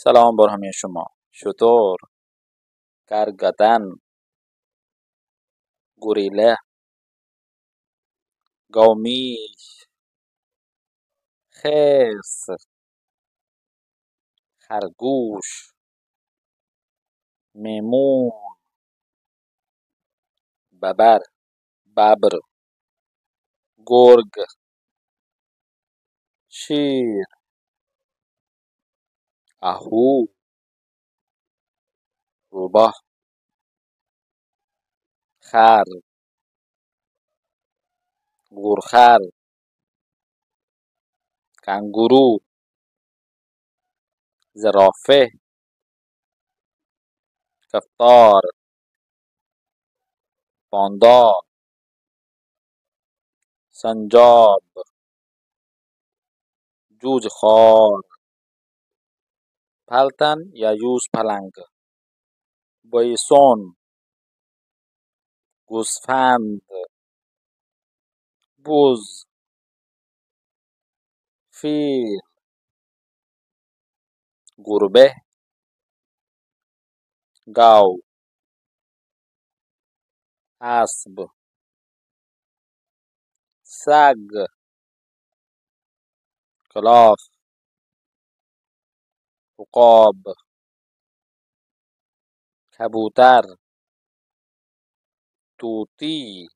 سلام بر همه شما. شتر، کرگدن، گوریله، گاومیش، خرس، خرگوش، میمون، ببر، گرگ، شیر، آهو، روباه، خر، گورخر، کنگورو، زرافه، کفتار، پاندا، سنجاب، جوجهخوار، پلتن یا یوز پلنگ، بایسون، گوسفند، بز، فیل، گربه، گاو، اسب، سگ، کلاغ، عقاب، کبوتر، طوطی،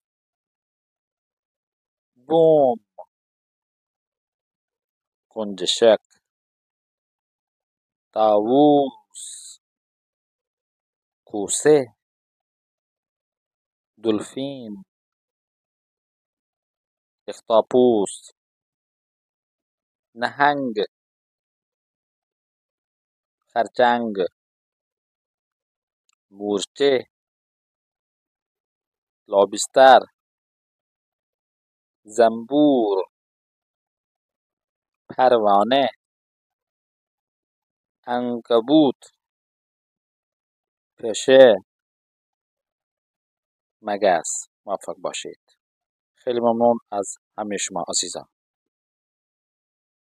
بوم، گنجشک، طاووس، کوسه، دلفین، اختاپوس، نهنگ، خرچنگ، مورچه، لابستر، زنبور، پروانه، عنکبوت، پشه، مگس. موفق باشید. خیلی ممنون از همه شما عزیزان.